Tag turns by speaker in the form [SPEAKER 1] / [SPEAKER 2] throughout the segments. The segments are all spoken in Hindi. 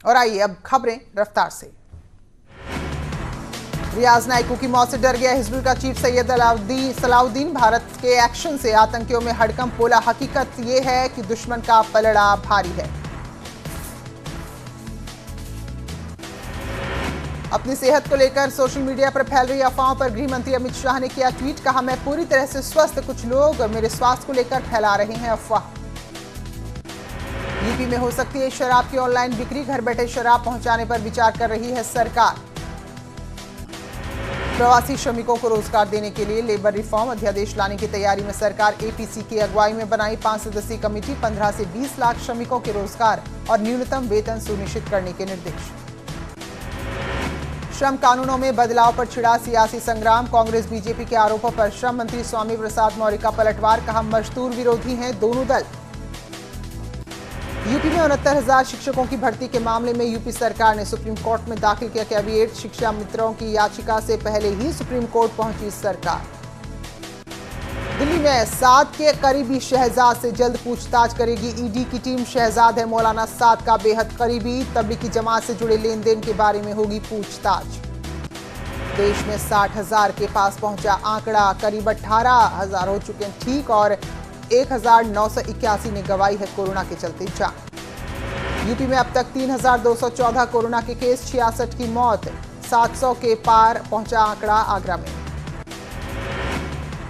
[SPEAKER 1] और आइए अब खबरें रफ्तार से। रियाज नाइकू की मौत से डर गया हिजबुल का चीफ सैयद सलाउद्दीन। भारत के एक्शन से आतंकियों में हड़कंप बोला, हकीकत यह है कि दुश्मन का पलड़ा भारी है। अपनी सेहत को लेकर सोशल मीडिया पर फैल रही अफवाहों पर गृह मंत्री अमित शाह ने किया ट्वीट, कहा मैं पूरी तरह से स्वस्थ, कुछ लोग मेरे स्वास्थ्य को लेकर फैला रहे हैं अफवाह। यूपी में हो सकती है शराब की ऑनलाइन बिक्री, घर बैठे शराब पहुंचाने पर विचार कर रही है सरकार। प्रवासी श्रमिकों को रोजगार देने के लिए लेबर रिफॉर्म अध्यादेश लाने की तैयारी में सरकार। एपीसी की अगुवाई में बनाई 5 सदस्यीय कमेटी, 15 से 20 लाख श्रमिकों के रोजगार और न्यूनतम वेतन सुनिश्चित करने के निर्देश। श्रम कानूनों में बदलाव पर छिड़ा सियासी संग्राम, कांग्रेस बीजेपी के आरोपों पर श्रम मंत्री स्वामी प्रसाद मौर्य का पलटवार, कहा मजदूर विरोधी हैं दोनों दल। यूपी में 69,000 शिक्षकों की भर्ती के मामले में यूपी सरकार ने सुप्रीम कोर्ट में दाखिल किया कैविएट, शिक्षा मित्रों की याचिका से पहले ही सुप्रीम कोर्ट पहुंची सरकार। दिल्ली में साद के करीबी शहजाद से जल्द पूछताछ करेगी ईडी की टीम। शहजाद है मौलाना साद का बेहद करीबी, तबलीगी जमात से जुड़े लेन देन के बारे में होगी पूछताछ। देश में 60,000 के पास पहुंचा आंकड़ा, करीब 18,000 हो चुके हैं ठीक और 1,981 ने गंवाई है कोरोना के चलते जान। यूपी में अब तक 3,214 कोरोना के केस, 66 की मौत, 700 के पार पहुंचा आंकड़ा आगरा में।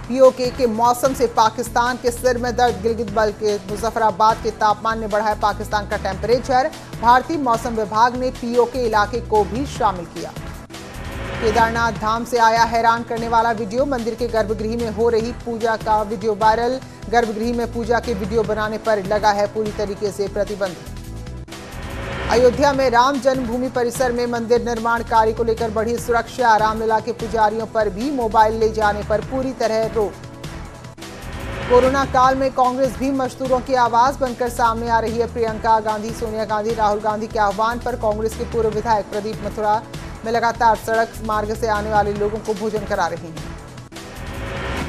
[SPEAKER 1] पीओके के मौसम से पाकिस्तान के सिर में दर्द, गिलगित बल्कि मुजफ्फराबाद के तापमान ने बढ़ाया पाकिस्तान का टेम्परेचर। भारतीय मौसम विभाग ने पीओके इलाके को भी शामिल किया। केदारनाथ धाम से आया हैरान करने वाला वीडियो, मंदिर के गर्भगृह में हो रही पूजा का वीडियो वायरल। गर्भगृह में पूजा के वीडियो बनाने पर लगा है पूरी तरीके से प्रतिबंध। अयोध्या में राम जन्मभूमि परिसर में मंदिर निर्माण कार्य को लेकर बढ़ी सुरक्षा, रामलला के पुजारियों पर भी मोबाइल ले जाने पर पूरी तरह रोक। कोरोना काल में कांग्रेस भी मजदूरों की आवाज बनकर सामने आ रही है। प्रियंका गांधी, सोनिया गांधी, राहुल गांधी के आह्वान पर कांग्रेस के पूर्व विधायक प्रदीप मथुरा में लगातार सड़क मार्ग से आने वाले लोगों को भोजन करा रहे हैं।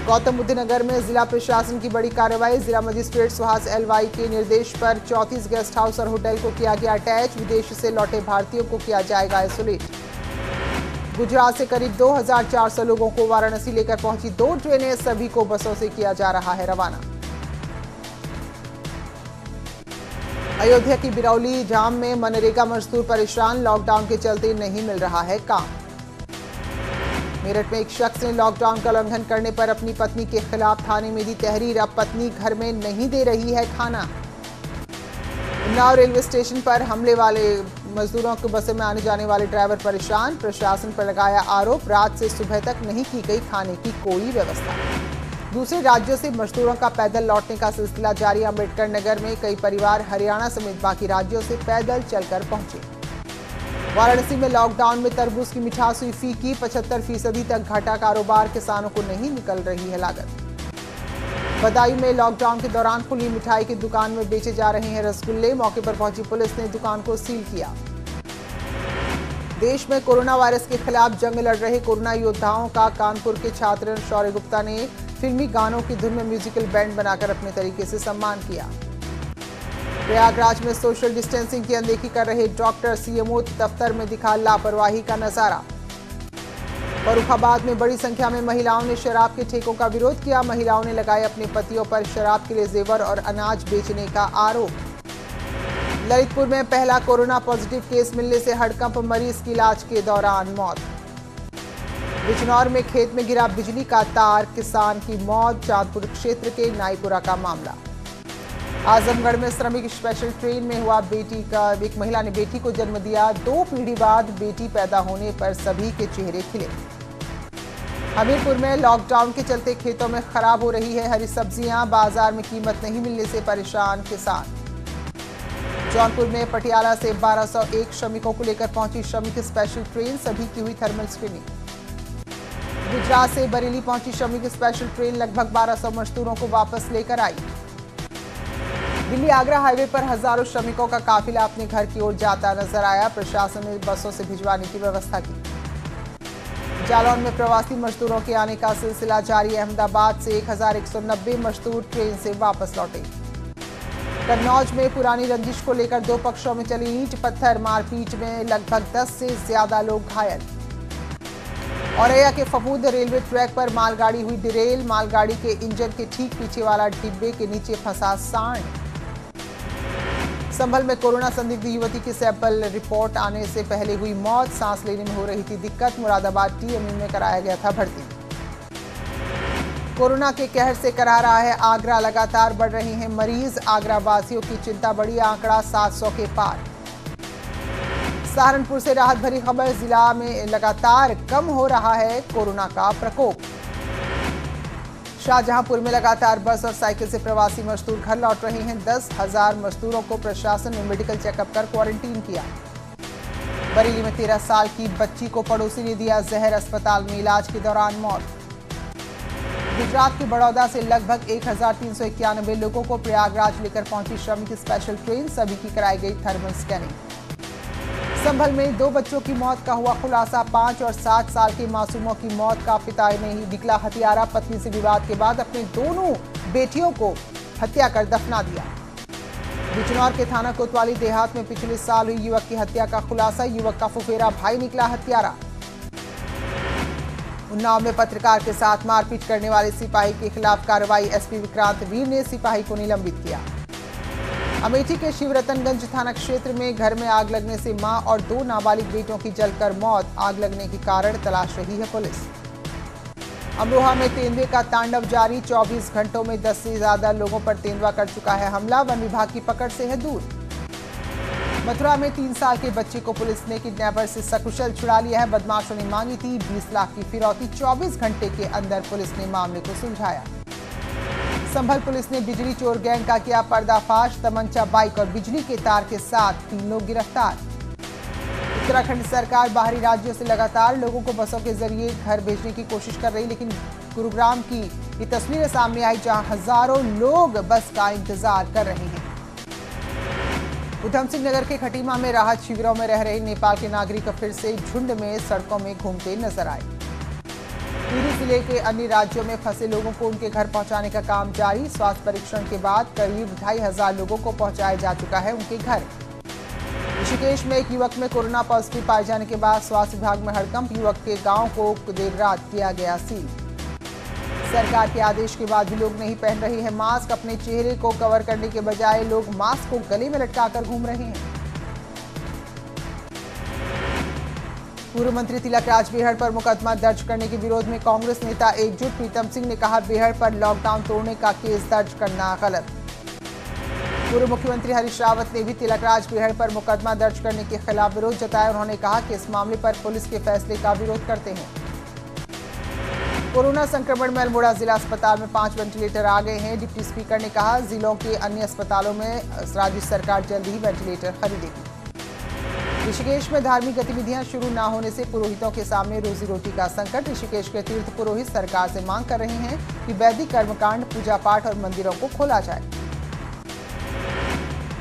[SPEAKER 1] गौतम बुद्ध नगर में जिला प्रशासन की बड़ी कार्रवाई, जिला मजिस्ट्रेट सुहास एलवाई के निर्देश पर 34 गेस्ट हाउस और होटल को किया गया अटैच। विदेश से लौटे भारतीयों को किया जाएगा आइसोलेट। गुजरात से करीब 2,400 लोगों को वाराणसी लेकर पहुंची 2 ट्रेनें, सभी को बसों से किया जा रहा है रवाना। अयोध्या की बिरौली जाम में मनरेगा मजदूर परेशान, लॉकडाउन के चलते नहीं मिल रहा है काम। मेरठ में एक शख्स ने लॉकडाउन का उल्लंघन करने पर अपनी पत्नी के खिलाफ थाने में दी तहरीर, अब पत्नी घर में नहीं दे रही है खाना। उन्नाव रेलवे स्टेशन पर हमले वाले मजदूरों को बसों में आने जाने वाले ड्राइवर परेशान, प्रशासन पर लगाया आरोप, रात से सुबह तक नहीं की गई खाने की कोई व्यवस्था। दूसरे राज्यों से मजदूरों का पैदल लौटने का सिलसिला जारी, अम्बेडकर नगर में कई परिवार हरियाणा समेत बाकी राज्यों से पैदल चलकर पहुंचे। वाराणसी में लॉकडाउन में तरबूज की मिठास हुई फीकी, 75% तक घटा कारोबार, किसानों को नहीं निकल रही है लागत। बदायूं में लॉकडाउन के दौरान खुली मिठाई की दुकान में बेचे जा रहे हैं रसगुल्ले, मौके पर पहुंची पुलिस ने दुकान को सील किया। देश में कोरोना वायरस के खिलाफ जंग लड़ रहे कोरोना योद्धाओं का कानपुर के छात्र शौर्य गुप्ता ने फिल्मी गानों की धुन में म्यूजिकल बैंड बनाकर अपने तरीके से सम्मान किया। प्रयागराज में सोशल डिस्टेंसिंग की अनदेखी कर रहे डॉक्टर, सीएमओ दफ्तर में दिखा लापरवाही का नजारा। फर्रुखाबाद में बड़ी संख्या में महिलाओं ने शराब के ठेकों का विरोध किया, महिलाओं ने लगाए अपने पतियों पर शराब के लिए जेवर और अनाज बेचने का आरोप। ललितपुर में पहला कोरोना पॉजिटिव केस मिलने से हड़कंप, मरीज की इलाज के दौरान मौत। बिजनौर में खेत में गिरा बिजली का तार, किसान की मौत। चांदपुर क्षेत्र के नाईपुरा का मामला। आजमगढ़ में श्रमिक स्पेशल ट्रेन में हुआ एक महिला ने बेटी को जन्म दिया, 2 पीढ़ी बाद बेटी पैदा होने पर सभी के चेहरे खिले। हमीरपुर में लॉकडाउन के चलते खेतों में खराब हो रही है हरी सब्जियां, बाजार में कीमत नहीं मिलने से परेशान किसान। जौनपुर में पटियाला से 1201 श्रमिकों को लेकर पहुंची श्रमिक स्पेशल ट्रेन, सभी की हुई थर्मल स्क्रीनिंग। गुजरात से बरेली पहुंची श्रमिक स्पेशल ट्रेन लगभग 1200 मजदूरों को वापस लेकर आई। दिल्ली आगरा हाईवे पर हजारों श्रमिकों का काफिला अपने घर की ओर जाता नजर आया, प्रशासन ने बसों से भिजवाने की व्यवस्था की। जालौन में प्रवासी मजदूरों के आने का सिलसिला जारी, अहमदाबाद से 1190 मजदूर ट्रेन से वापस लौटे। कन्नौज में पुरानी रंजिश को लेकर दो पक्षों में चली ईंट पत्थर मारपीट में लगभग 10 से ज्यादा लोग घायल। औरैया के फफूंद रेलवे ट्रैक पर मालगाड़ी हुई डिरेल, मालगाड़ी के इंजन के ठीक पीछे वाला डिब्बे के नीचे फंसा सांड। संभल में कोरोना संदिग्ध युवती की सैंपल रिपोर्ट आने से पहले हुई मौत, सांस लेने में हो रही थी दिक्कत, मुरादाबाद टीएमयू में कराया गया था भर्ती। कोरोना के कहर से करा रहा है आगरा, लगातार बढ़ रहे हैं मरीज, आगरा वासियों की चिंता बढ़ी, आंकड़ा 700 के पार। सहारनपुर से राहत भरी खबर, जिला में लगातार कम हो रहा है कोरोना का प्रकोप। शाहजहांपुर में लगातार बस और साइकिल से प्रवासी मजदूर घर लौट रहे हैं। 10,000 मजदूरों को प्रशासन ने मेडिकल चेकअप कर क्वारंटीन किया। बरेली में 13 साल की बच्ची को पड़ोसी ने दिया जहर, अस्पताल में इलाज के दौरान मौत। गुजरात के बड़ौदा से लगभग 1391 लोगों को प्रयागराज लेकर पहुंची श्रमिक स्पेशल ट्रेन, सभी की कराई गई थर्मल स्कैनिंग। संभल में 2 बच्चों की मौत का हुआ खुलासा, 5 और 7 साल के मासूमों की मौत का पिता ने ही निकला हत्यारा, पत्नी से विवाद के बाद अपने दोनों बेटियों को हत्या कर दफना दिया। बिजनौर के थाना कोतवाली देहात में पिछले साल हुई युवक की हत्या का खुलासा, युवक का फुफेरा भाई निकला हत्यारा। उन्नाव में पत्रकार के साथ मारपीट करने वाले सिपाही के खिलाफ कार्रवाई, एसपी विक्रांत वीर ने सिपाही को निलंबित किया। अमेठी के शिवरतनगंज थाना क्षेत्र में घर में आग लगने से मां और 2 नाबालिग बेटों की जलकर मौत, आग लगने के कारण तलाश रही है पुलिस। अमरोहा में तेंदुए का तांडव जारी, 24 घंटों में 10 से ज्यादा लोगों पर तेंदुआ कर चुका है हमला, वन विभाग की पकड़ से है दूर। मथुरा में 3 साल के बच्चे को पुलिस ने किडनैपर से सकुशल छुड़ा लिया है, बदमाशों ने मांगी थी 20 लाख की फिरौती, 24 घंटे के अंदर पुलिस ने मामले को सुलझाया। संभल पुलिस ने बिजली चोर गैंग का किया पर्दाफाश, तमंचा, बाइक और बिजली के तार के साथ 3 लोग गिरफ्तार। उत्तराखंड सरकार बाहरी राज्यों से लगातार लोगों को बसों के जरिए घर भेजने की कोशिश कर रही, लेकिन गुरुग्राम की ये तस्वीरें सामने आई जहां हजारों लोग बस का इंतजार कर रहे हैं। उधम सिंह नगर के खटीमा में राहत शिविरों में रह रहे नेपाल के नागरिक फिर से झुंड में सड़कों में घूमते नजर आए। टिहरी जिले के अन्य राज्यों में फंसे लोगों को उनके घर पहुंचाने का काम जारी, स्वास्थ्य परीक्षण के बाद करीब 2,500 लोगों को पहुंचाया जा चुका है उनके घर। ऋषिकेश में एक युवक में कोरोना पॉजिटिव पाए जाने के बाद स्वास्थ्य विभाग में हड़कंप, युवक के गांव को देर रात किया गया सील। सरकार के आदेश के बाद भी लोग नहीं पहन रहे हैं मास्क, अपने चेहरे को कवर करने के बजाय लोग मास्क को गले में लटकाकर घूम रहे हैं। पूर्व मंत्री तिलक राज बेहड़ पर मुकदमा दर्ज करने के विरोध में कांग्रेस नेता एकजुट, प्रीतम सिंह ने कहा बेहड़ पर लॉकडाउन तोड़ने का केस दर्ज करना गलत। पूर्व मुख्यमंत्री हरीश रावत ने भी तिलक राज बेहड़ पर मुकदमा दर्ज करने के खिलाफ विरोध जताया, उन्होंने कहा कि इस मामले पर पुलिस के फैसले का विरोध करते हैं। कोरोना संक्रमण में अल्मोड़ा जिला अस्पताल में 5 वेंटिलेटर आ गए हैं, डिप्टी स्पीकर ने कहा जिलों के अन्य अस्पतालों में राज्य सरकार जल्द ही वेंटिलेटर खरीदेगी। ऋषिकेश में धार्मिक गतिविधियां शुरू न होने से पुरोहितों के सामने रोजी रोटी का संकट, ऋषिकेश के तीर्थ पुरोहित सरकार से मांग कर रहे हैं कि वैदिक कर्मकांड, पूजा पाठ और मंदिरों को खोला जाए।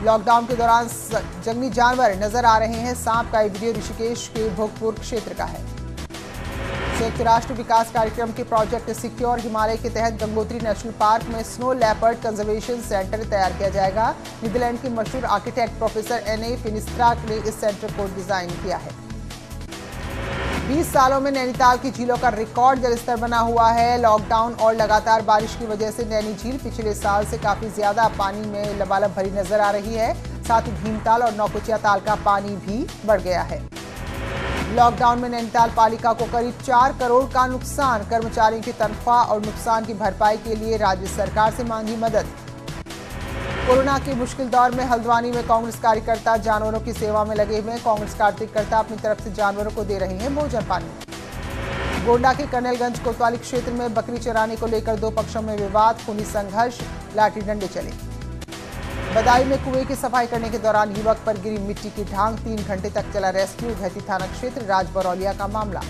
[SPEAKER 1] लॉकडाउन के दौरान जंगली जानवर नजर आ रहे हैं, सांप का वीडियो ऋषिकेश के भोगपुर क्षेत्र का है। संयुक्त राष्ट्र विकास कार्यक्रम के प्रोजेक्ट सिक्योर हिमालय के तहत गंगोत्री नेशनल पार्क में स्नो लेपर्ड कंजर्वेशन सेंटर तैयार किया जाएगा। नीदरलैंड के मशहूर आर्किटेक्ट प्रोफेसर एन.ए. फिनिस्त्रा ने इस सेंटर को डिजाइन किया है। 20 सालों में नैनीताल की झीलों का रिकॉर्ड जलस्तर बना हुआ है। लॉकडाउन और लगातार बारिश की वजह से नैनी झील पिछले साल से काफी ज्यादा पानी में लबालब भरी नजर आ रही है। साथ ही भीमताल और नौकुचिया ताल का पानी भी बढ़ गया है। लॉकडाउन में नैनीताल पालिका को करीब 4 करोड़ का नुकसान, कर्मचारियों की तनख्वाह और नुकसान की भरपाई के लिए राज्य सरकार से मांगी मदद। कोरोना के मुश्किल दौर में हल्द्वानी में कांग्रेस कार्यकर्ता जानवरों की सेवा में लगे हुए हैं। कांग्रेस कार्यकर्ता अपनी तरफ से जानवरों को दे रहे हैं भोजन पानी। गोंडा के कर्नलगंज कोतवाली क्षेत्र में बकरी चराने को लेकर 2 पक्षों में विवाद, खूनी संघर्ष, लाठी डंडे चले। बदायूं में कुएं की सफाई करने के दौरान युवक पर गिरी मिट्टी की ढांक, 3 घंटे तक चला रेस्क्यू, घैती थाना क्षेत्र राजबरौलिया का मामला।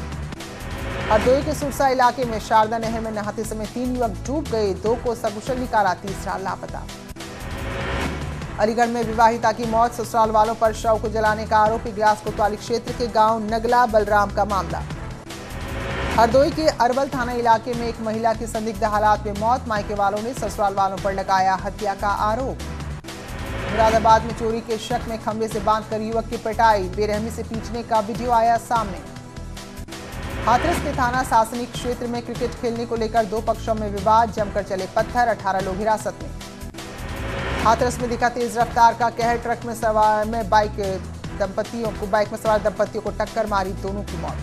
[SPEAKER 1] हरदोई के सुरसा इलाके में शारदा नहर में नहाते समय 3 युवक डूब गए, 2 को सकुशल निकाला, तीसरा लापता। अलीगढ़ में विवाहिता की मौत, ससुराल वालों पर शव को जलाने का आरोप, इगलास कोतवाली क्षेत्र के गांव नगला बलराम का मामला। हरदोई के अरवल थाना इलाके में एक महिला की संदिग्ध हालात में मौत, मायके वालों ने ससुराल वालों पर लगाया हत्या का आरोप। मुरादाबाद में चोरी के शक में खंभे से बांधकर युवक की पिटाई, बेरहमी से पीटने का वीडियो आया सामने। हाथरस के थाना सासनिक क्षेत्र में क्रिकेट खेलने को लेकर दो पक्षों में विवाद, जमकर चले पत्थर, 18 लोग हिरासत में। हाथरस में दिखा तेज रफ्तार का कहर, ट्रक में सवार बाइक में सवार दंपतियों को टक्कर मारी, दोनों की मौत।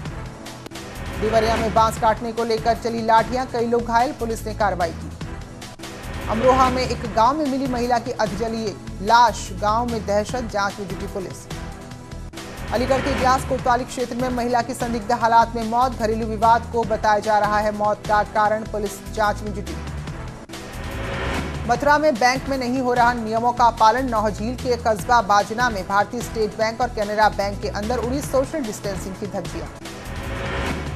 [SPEAKER 1] देवरिया में बांस काटने को लेकर चली लाठियां, कई लोग घायल, पुलिस ने कार्रवाई की। अमरोहा में एक गांव में मिली महिला की अधजली लाश, गांव में दहशत, जांच में जुटी पुलिस। अलीगढ़ के ग्यास कोतवाली क्षेत्र में महिला की संदिग्ध हालात में मौत, घरेलू विवाद को बताया जा रहा है मौत का कारण, पुलिस जांच में जुटी। मथुरा में बैंक में नहीं हो रहा नियमों का पालन, नौझील के कस्बा बाजना में भारतीय स्टेट बैंक और कैनरा बैंक के अंदर उड़ी सोशल डिस्टेंसिंग की धज्जियां।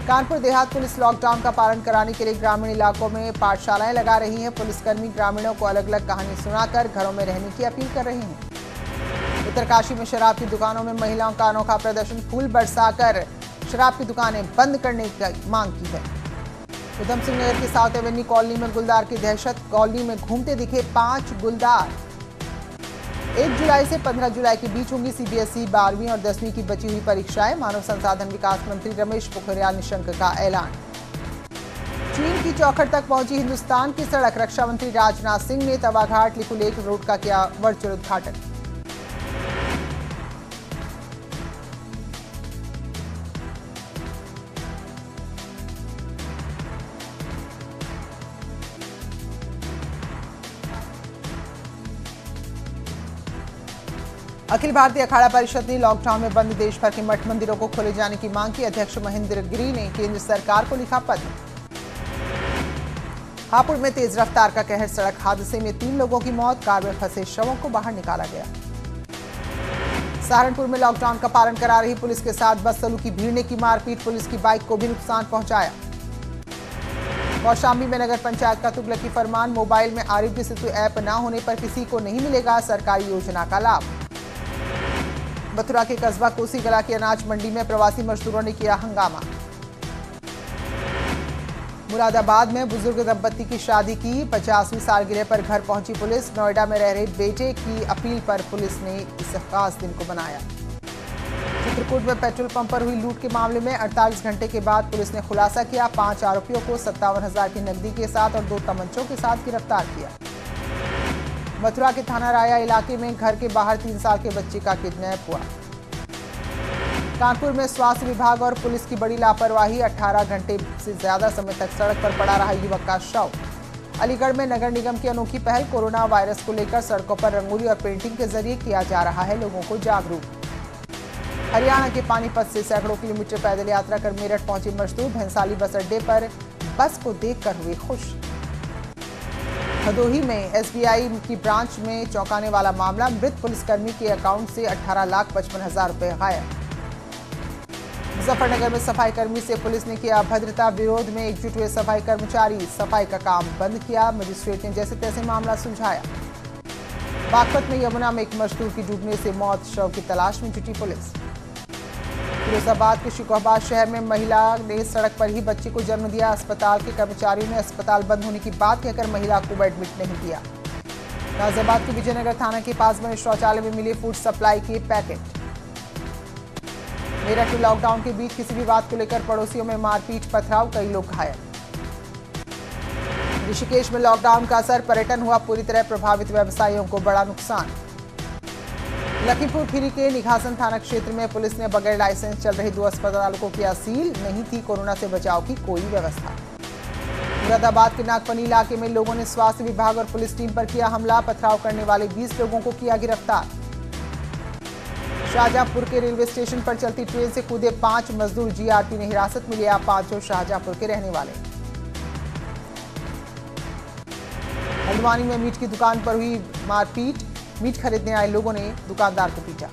[SPEAKER 1] कानपुर देहात पुलिस लॉकडाउन का पालन कराने के लिए ग्रामीण इलाकों में पाठशालाएं लगा रही हैं। पुलिसकर्मी ग्रामीणों को अलग अलग कहानी सुनाकर घरों में रहने की अपील कर रहे हैं। उत्तरकाशी में शराब की दुकानों में महिलाओं का अनोखा प्रदर्शन, फूल बरसाकर शराब की दुकानें बंद करने की मांग की है। उधम सिंह नगर की साउथ एवेन्यू कॉलोनी में गुलदार की दहशत, कॉलोनी में घूमते दिखे 5 गुलदार। 1 जुलाई से 15 जुलाई के बीच होंगी सीबीएसई 12वीं और 10वीं की बची हुई परीक्षाएं, मानव संसाधन विकास मंत्री रमेश पोखरियाल निशंक का ऐलान। चीन की चौखट तक पहुंची हिंदुस्तान की सड़क, रक्षा मंत्री राजनाथ सिंह ने तवाघाट लिपुलेख रोड का किया वर्चुअल उद्घाटन। अखिल भारतीय अखाड़ा परिषद ने लॉकडाउन में बंद देश भर के मठ मंदिरों को खोले जाने की मांग की। अध्यक्ष महेंद्र गिरी ने केंद्र सरकार को लिखा पत्र। हापुड़ में तेज रफ्तार का कहर, सड़क हादसे में 3 लोगों की मौत, कार में फंसे शवों को बाहर निकाला गया। सहारनपुर में लॉकडाउन का पालन करा रही पुलिस के साथ बदसलू की भीड़ ने की मारपीट, पुलिस की बाइक को भी नुकसान पहुंचाया। कौशाम्बी में नगर पंचायत का तुगलकी फरमान, मोबाइल में आरोग्य सेतु ऐप न होने पर किसी को नहीं मिलेगा सरकारी योजना का लाभ। मथुरा के कस्बा कोसीगला की अनाज मंडी में प्रवासी मजदूरों ने किया हंगामा। मुरादाबाद में बुजुर्ग दंपति की शादी की 50वीं सालगिरह पर घर पहुंची पुलिस, नोएडा में रह रहे बेटे की अपील पर पुलिस ने इस खास दिन को बनाया। चित्रकूट में पेट्रोल पंप पर हुई लूट के मामले में 48 घंटे के बाद पुलिस ने खुलासा किया, 5 आरोपियों को 57,000 की नकदी के साथ और 2 तमंचों के साथ गिरफ्तार किया। मथुरा के थाना राया इलाके में घर के बाहर 3 साल के बच्चे का किडनैप हुआ। कानपुर में स्वास्थ्य विभाग और पुलिस की बड़ी लापरवाही, 18 घंटे से ज्यादा समय तक सड़क पर पड़ा रहा युवक का शव। अलीगढ़ में नगर निगम की अनोखी पहल, कोरोना वायरस को लेकर सड़कों पर रंगोली और पेंटिंग के जरिए किया जा रहा है लोगों को जागरूक। हरियाणा के पानीपत से सैकड़ों किलोमीटर पैदल यात्रा कर मेरठ पहुंचे मजदूर, भैंसाली बस अड्डे पर बस को देखकर हुए खुश। भदोही में एसबीआई की ब्रांच में चौंकाने वाला मामला, मृत पुलिसकर्मी के अकाउंट से 18,55,000 रुपए गायब। मुजफ्फरनगर में सफाई कर्मी से पुलिस ने किया अभद्रता, विरोध में एकजुट हुए सफाई कर्मचारी, सफाई का काम बंद किया, मजिस्ट्रेट ने जैसे तैसे मामला सुलझाया। बागपत में यमुना में एक मजदूर की डूबने से मौत, शव की तलाश में जुटी पुलिस। फिरोजाबाद के शिकोहाबाद शहर में महिला ने सड़क पर ही बच्चे को जन्म दिया, अस्पताल के कर्मचारियों ने अस्पताल बंद होने की बात कहकर महिला को एडमिट नहीं किया। गाजियाबाद के विजयनगर थाना के पास बने शौचालय में मिले फूड सप्लाई के पैकेट। मेरठ में लॉकडाउन के बीच किसी विवाद को लेकर पड़ोसियों में मारपीट, पथराव, कई लोग घायल। ऋषिकेश में लॉकडाउन का असर, पर्यटन हुआ पूरी तरह प्रभावित, व्यवसायियों को बड़ा नुकसान। लखीमपुर खीरी के निघासन थाना क्षेत्र में पुलिस ने बगैर लाइसेंस चल रहे 2 अस्पतालों को किया सील, नहीं थी कोरोना से बचाव की कोई व्यवस्था। मुरादाबाद के नागपनी इलाके में लोगों ने स्वास्थ्य विभाग और पुलिस टीम पर किया हमला, पथराव करने वाले 20 लोगों को किया गिरफ्तार। शाहजहांपुर के रेलवे स्टेशन पर चलती ट्रेन से कूदे 5 मजदूर, जीआरपी ने हिरासत में लिया, 5 शाहजहांपुर के रहने वाले। हल्द्वानी में मीट की दुकान पर हुई मारपीट, मीट खरीदने आए लोगों ने दुकानदार को पीटा।